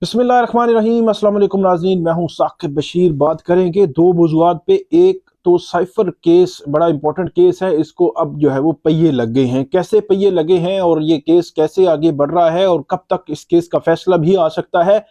बिस्मिल्लाहिर्रहमानिर्रहीम। अस्सलाम वालेकुम नाज़रीन, मैं हूं साकिब बशीर। बात करेंगे दो मौज़ूआत पे। एक तो साइफर केस, बड़ा इंपॉर्टेंट केस है। इसको अब जो है वो पहिए लग गए हैं। कैसे पहिए लगे हैं और ये केस कैसे आगे बढ़ रहा है और कब तक इस केस का फैसला भी आ सकता है,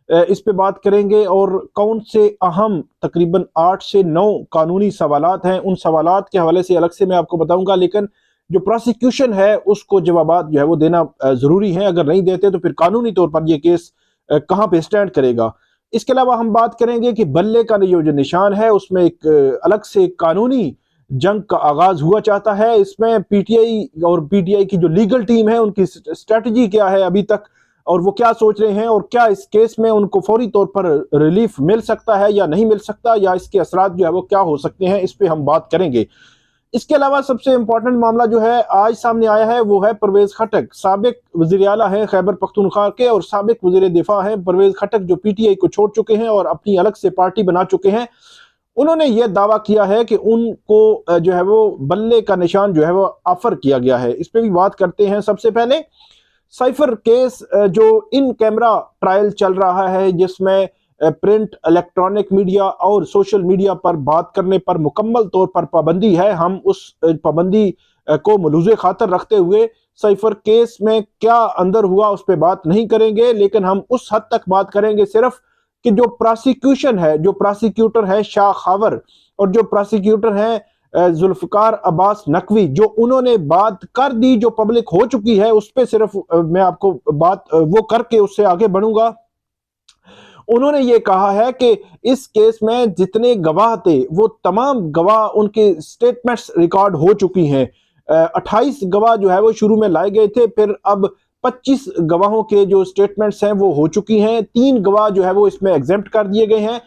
इस पे बात करेंगे। और कौन से अहम तकरीबन 8 से 9 कानूनी सवालात हैं, उन सवालात के हवाले से अलग से मैं आपको बताऊंगा। लेकिन जो प्रोसिक्यूशन है उसको जवाबात जो है वो देना ज़रूरी है। अगर नहीं देते तो फिर कानूनी तौर पर यह केस कहाँ पे स्टैंड करेगा। इसके अलावा हम बात करेंगे कि बल्ले का जो निशान है उसमें एक अलग से कानूनी जंग का आगाज हुआ चाहता है। इसमें पीटीआई और पीटीआई की जो लीगल टीम है उनकी स्ट्रेटजी क्या है अभी तक, और वो क्या सोच रहे हैं, और क्या इस केस में उनको फौरी तौर पर रिलीफ मिल सकता है या नहीं मिल सकता, या इसके असरात जो है वो क्या हो सकते हैं, इस पे हम बात करेंगे। इसके अलावा सबसे इंपॉर्टेंट मामला जो है आज सामने आया है वो है परवेज खटक। साबिक वजीर आला है खैबर पख्तूनख्वा के और साबिक वजीर दिफा है परवेज खटक, जो पीटीआई को छोड़ चुके हैं और अपनी अलग से पार्टी बना चुके हैं। उन्होंने ये दावा किया है कि उनको जो है वो बल्ले का निशान जो है वो ऑफर किया गया है। इस पर भी बात करते हैं। सबसे पहले साइफर केस, जो इन कैमरा ट्रायल चल रहा है जिसमें प्रिंट, इलेक्ट्रॉनिक मीडिया और सोशल मीडिया पर बात करने पर मुकम्मल तौर पर पाबंदी है। हम उस पाबंदी को मलूज़े खातर रखते हुए साइफर केस में क्या अंदर हुआ उस पर बात नहीं करेंगे, लेकिन हम उस हद तक बात करेंगे सिर्फ कि जो प्रोसिक्यूशन है, जो प्रोसिक्यूटर है शाह खावर और जो प्रोसिक्यूटर है जुल्फकार अब्बास नकवी, जो उन्होंने बात कर दी जो पब्लिक हो चुकी है उस पर सिर्फ मैं आपको बात वो करके उससे आगे बढ़ूंगा। उन्होंने ये कहा है कि इस केस में जितने गवाह थे वो तमाम गवाह, उनके स्टेटमेंट्स रिकॉर्ड हो चुकी हैं। 28 गवाह जो है वो शुरू में लाए गए थे, फिर अब 25 गवाहों के जो स्टेटमेंट्स हैं वो हो चुकी हैं। 3 गवाह जो है वो इसमें एग्जेम्प्ट कर दिए गए हैं।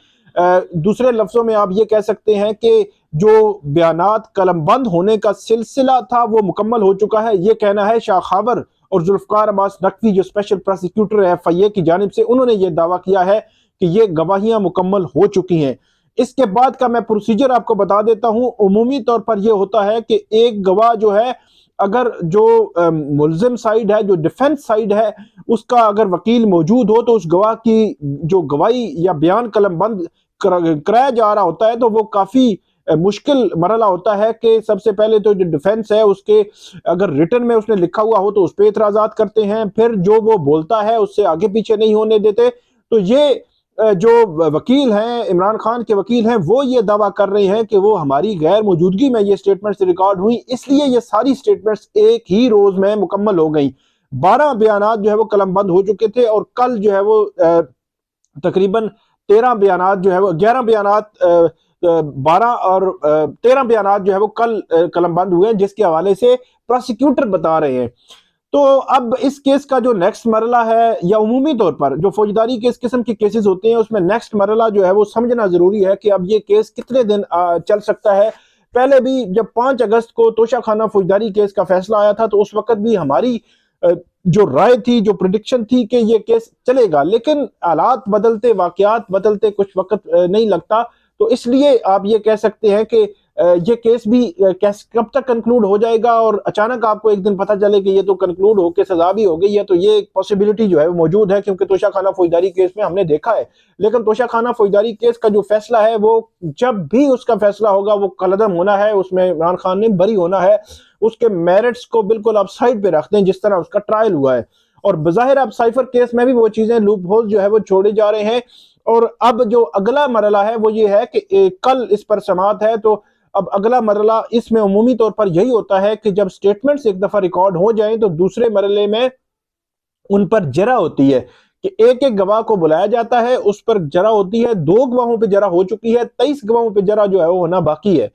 दूसरे लफ्जों में आप ये कह सकते हैं कि जो बयानात कलमबंद होने का सिलसिला था वो मुकम्मल हो चुका है। ये कहना है शाह खावर और जुल्फकार अब्बास नकवी, जो स्पेशल प्रोसिक्यूटर है एफआईए की जानिब से, उन्होंने ये दावा किया है कि ये गवाहियां मुकम्मल हो चुकी हैं। इसके बाद का मैं प्रोसीजर आपको बता देता हूं। उमूमी तौर पर यह होता है कि एक गवाह जो है, अगर जो मुल्जिम साइड है, जो डिफेंस साइड है, उसका अगर वकील मौजूद हो तो उस गवाह की जो गवाही या बयान कलमबंद कराया जा रहा होता है तो वो काफी मुश्किल मरला होता है कि सबसे पहले तो जो डिफेंस है उसके अगर रिटर्न में उसने लिखा हुआ हो तो उस पर इतराजात करते हैं, फिर जो वो बोलता है उससे आगे पीछे नहीं होने देते। तो ये जो वकील हैं, इमरान खान के वकील हैं, वो ये दावा कर रहे हैं कि वो हमारी गैर मौजूदगी में ये स्टेटमेंट्स रिकॉर्ड हुई, इसलिए ये सारी स्टेटमेंट्स एक ही रोज में मुकम्मल हो गई। 12 बयानात जो है वो कलमबंद हो चुके थे और कल जो है वो तकरीबन 13 बयानात जो है वो 11 बयानात 12 और 13 बयानात जो है वो कल कलमबंद हुए हैं, जिसके हवाले से प्रोसिक्यूटर बता रहे हैं। तो अब इस केस का जो नेक्स्ट मरला है, या उमूमी तौर पर जो फौजदारी के इस किस्म के केसेस होते हैं उसमें नेक्स्ट मरला जो है वो समझना जरूरी है कि अब ये केस कितने दिन चल सकता है। पहले भी जब 5 अगस्त को तोशा खाना फौजदारी केस का फैसला आया था तो उस वक्त भी हमारी जो राय थी, जो प्रिडिक्शन थी कि ये केस चलेगा, लेकिन हालात बदलते, वाकयात बदलते कुछ वक्त नहीं लगता। तो इसलिए आप ये कह सकते हैं कि ये केस भी कब तक कंक्लूड हो जाएगा, और अचानक आपको एक दिन पता चले कि ये तो कंक्लूड होकर सजा भी हो गई है, तो ये एक पॉसिबिलिटी जो है वो मौजूद है, क्योंकि तोशा खाना फौजदारी केस में हमने देखा है। लेकिन तोशा खाना फौजदारी केस का जो फैसला है वो जब भी उसका फैसला होगा वो कलअदम होना है, उसमें इमरान खान ने बरी होना है। उसके मेरिट्स को बिल्कुल आप साइड पे रखते हैं जिस तरह उसका ट्रायल हुआ है, और बज़ाहिर अब साइफर केस में भी वो चीजें, लूप होल जो है वो छोड़े जा रहे हैं। और अब जो अगला मरला है वो ये है कि कल इस पर समाअत है, तो अब अगला मरला इसमें उमूमी तौर पर यही होता है कि जब स्टेटमेंट्स एक दफा रिकॉर्ड हो जाएं तो दूसरे मरले में उन पर जरा होती है कि एक एक गवाह को बुलाया जाता है, उस पर जरा होती है। 2 गवाहों पर जरा हो चुकी है, 23 गवाहों पर जरा जो है वो होना बाकी है।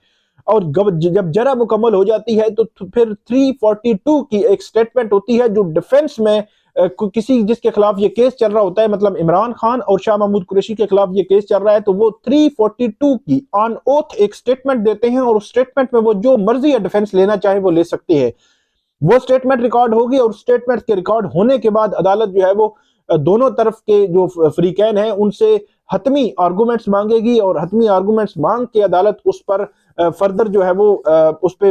और जब जरा मुकम्मल हो जाती है तो फिर 342 की एक स्टेटमेंट होती है जो डिफेंस में किसी जिसके खिलाफ ये केस चल रहा होता है, मतलब इमरान खान और शाह महमूद कुरैशी के खिलाफ ये केस चल रहा है, तो वो 342 की ऑन ओथ एक स्टेटमेंट देते हैं, और उस स्टेटमेंट में वो जो मर्जी या डिफेंस लेना चाहे वो ले सकते हैं। वो स्टेटमेंट रिकॉर्ड होगी और स्टेटमेंट के रिकॉर्ड होने के बाद अदालत जो है वो दोनों तरफ के जो फ्रीकैन हैं उनसे हतमी आर्गूमेंट्स मांगेगी, और हतमी आर्गूमेंट्स मांग के अदालत उस पर फर्दर जो है वो उस पे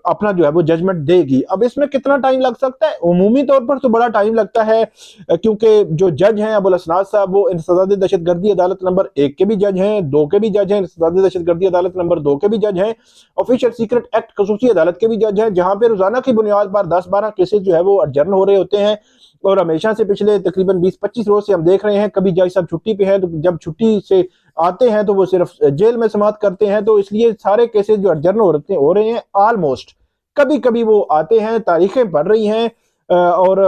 अपना जो है वो जजमेंट देगी। अब इसमें कितना टाइम लग सकता है? उमूमी तौर पर तो बड़ा टाइम लगता है, क्योंकि जो जज हैं अबुल असनाद साहब वो इंसदाद दहशतगर्दी अदालत नंबर 1 के भी जज हैं, 2 के भी जज हैं, इंसदाद दहशतगर्दी अदालत नंबर 2 के भी जज हैं, ऑफिशियल सीक्रेट एक्ट खसूसी अदालत के भी जज हैं, जहां पे रोजाना की बुनियाद पर 10-12 केसेस जो है वो अर्जन हो रहे होते हैं। और हमेशा से पिछले तकरीबन 20-25 रोज से हम देख रहे हैं, कभी जज साहब छुट्टी पे हैं, तो जब छुट्टी से आते हैं तो वो सिर्फ जेल में समाप्त करते हैं, तो इसलिए सारे केसेस जो अर्जन हो रहे हैं ऑलमोस्ट। कभी कभी वो आते हैं, तारीखें बढ़ रही हैं, और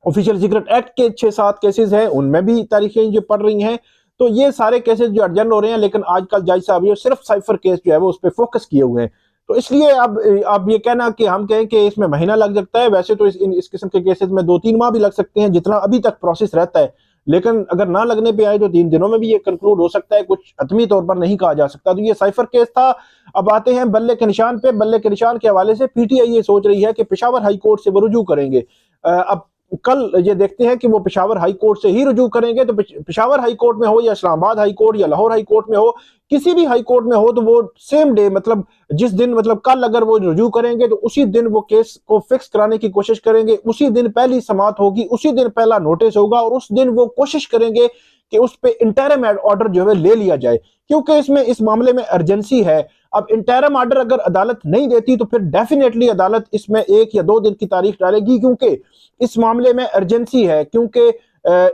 ऑफिशियल सीक्रेट एक्ट के 6-7 केसेस हैं, उनमें भी तारीखें जो पड़ रही हैं। तो ये सारे केसेस जो अर्जन हो रहे हैं, लेकिन आजकल जज साहब ये सिर्फ साइफर केस जो है वो उस पर फोकस किए हुए हैं। तो इसलिए अब ये कहना कि हम कहें कि इसमें महीना लग सकता है, वैसे तो इस किस्म के केसेस में 2-3 माह भी लग सकते हैं, जितना अभी तक प्रोसेस रहता है। लेकिन अगर ना लगने पे आए तो 3 दिनों में भी ये कंक्लूड हो सकता है, कुछ हतमी तौर पर नहीं कहा जा सकता। तो ये साइफर केस था। अब आते हैं बल्ले के निशान पे। बल्ले के निशान के हवाले से पीटीआई ये सोच रही है कि पेशावर हाई कोर्ट से वो रुजू करेंगे। अब कल ये देखते हैं कि वो पेशावर हाई कोर्ट से ही रुजू करेंगे, तो पेशावर हाई कोर्ट में हो या इस्लामाबाद हाई कोर्ट या लाहौर हाई कोर्ट में हो, किसी भी हाई कोर्ट में हो, तो वो सेम डे मतलब जिस दिन मतलब कल अगर वो रुजू करेंगे तो उसी दिन वो केस को फिक्स कराने की कोशिश करेंगे, उसी दिन पहली समाअत होगी, उसी दिन पहला नोटिस होगा, और उस दिन वो कोशिश करेंगे कि उस पे इंटरिम ऑर्डर जो है ले लिया जाए, क्योंकि इसमें इस मामले में अर्जेंसी है। अब इंटरिम ऑर्डर अगर अदालत नहीं देती तो फिर डेफिनेटली अदालत इसमें 1 या 2 दिन की तारीख डालेगी, क्योंकि इस मामले में अर्जेंसी है, क्योंकि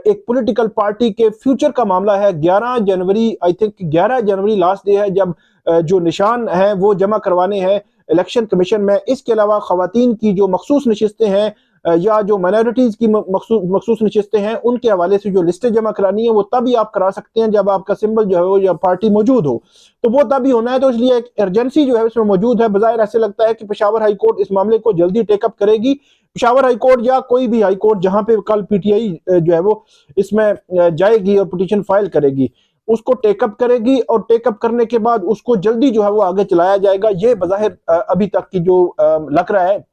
एक पॉलिटिकल पार्टी के फ्यूचर का मामला है। 11 जनवरी आई थिंक 11 जनवरी लास्ट डे है जब जो निशान है वो जमा करवाने हैं इलेक्शन कमीशन में। इसके अलावा खवातीन की जो मखसूस नशिस्तें हैं या जो माइनॉरिटीज की मखसूस नशिस्तें हैं, उनके हवाले से जो लिस्टें जमा करानी है वो तभी आप करा सकते हैं जब आपका सिंबल जो है वो या पार्टी मौजूद हो, तो वो तभी होना है। तो इसलिए एक अर्जेंसी जो है उसमें मौजूद है। बजाय ऐसे लगता है कि पेशावर हाई कोर्ट इस मामले को जल्दी टेकअप करेगी। पेशावर हाई कोर्ट या कोई भी हाई कोर्ट जहां पे कल पीटीआई जो है वो इसमें जाएगी और पिटीशन फाइल करेगी, उसको टेकअप करेगी, और टेकअप करने के बाद उसको जल्दी जो है वो आगे चलाया जाएगा। ये बज़ाहिर अभी तक की जो लग रहा है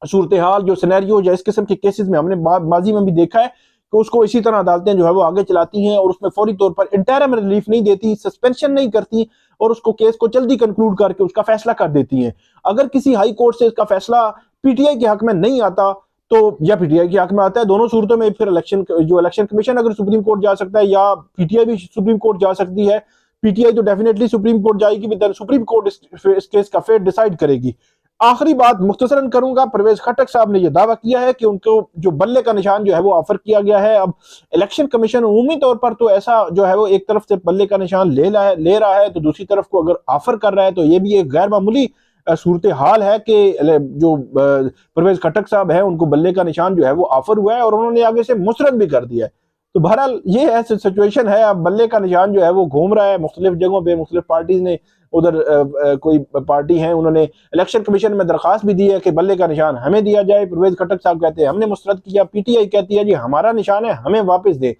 सूरत हाल, जो सिनेरियो या इस किस्म के केसेस में हमने माजी में भी देखा है कि उसको इसी तरह अदालतें जो है वो आगे चलाती हैं, और उसमें फौरी तौर पर इंटरिम रिलीफ नहीं देती, सस्पेंशन नहीं करती, और उसको केस को जल्दी कंक्लूड करके उसका फैसला कर देती हैं। अगर किसी हाई कोर्ट से इसका फैसला पीटीआई के हक में नहीं आता तो, या पीटीआई के हक में आता है, दोनों सूरतों में फिर इलेक्शन कमीशन अगर सुप्रीम कोर्ट जा सकता है या पीटीआई भी सुप्रीम कोर्ट जा सकती है। पीटीआई तो डेफिनेटली सुप्रीम कोर्ट जाएगी, भी सुप्रीम कोर्ट इस केस का फेट डिसाइड करेगी। आखिरी बात मुख्तसरन करूंगा, परवेज खटक साहब ने यह दावा किया है कि उनको जो बल्ले का निशान जो है वो ऑफर किया गया है। अब इलेक्शन कमीशन उमूमी तौर पर तो ऐसा जो है वो एक तरफ से बल्ले का निशान ले रहा है, तो दूसरी तरफ को अगर ऑफर कर रहा है, तो ये भी एक गैर मामूली सूरत हाल है कि जो परवेज खटक साहब है उनको बल्ले का निशान जो है वो ऑफर हुआ है, और उन्होंने आगे से मुस्तरद भी कर दिया है। तो बहरहाल ये ऐसी सिचुएशन है। अब बल्ले का निशान जो है वो घूम रहा है मुख्तलिफ जगहों पे, मुख्तलिफ पार्टीज ने, उधर कोई पार्टी है उन्होंने इलेक्शन कमीशन में दरखास्त भी दी है कि बल्ले का निशान हमें दिया जाए। परवेज खटक साहब कहते हैं हमने मुस्तरद किया, पीटीआई कहती है जी हमारा निशान है, हमें वापस दे।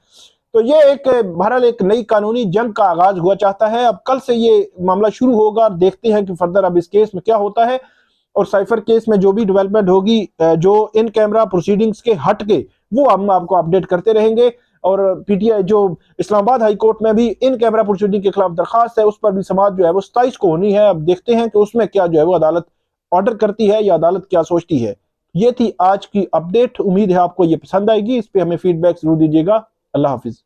तो ये एक बहरहाल एक नई कानूनी जंग का आगाज हुआ चाहता है। अब कल से ये मामला शुरू होगा, देखते हैं कि फर्दर अब इस केस में क्या होता है, और साइफर केस में जो भी डेवलपमेंट होगी, जो इन कैमरा प्रोसीडिंग्स के हट के, वो हम आपको अपडेट करते रहेंगे। और पीटीआई जो इस्लामाबाद हाई कोर्ट में भी इन कैमरा प्रोसीडिंग के खिलाफ दरखास्त है, उस पर भी समाअत जो है वो 27 को होनी है। अब देखते हैं कि उसमें क्या जो है वो अदालत ऑर्डर करती है या अदालत क्या सोचती है। ये थी आज की अपडेट। उम्मीद है आपको ये पसंद आएगी। इस पे हमें फीडबैक जरूर दीजिएगा। अल्लाह हाफिज।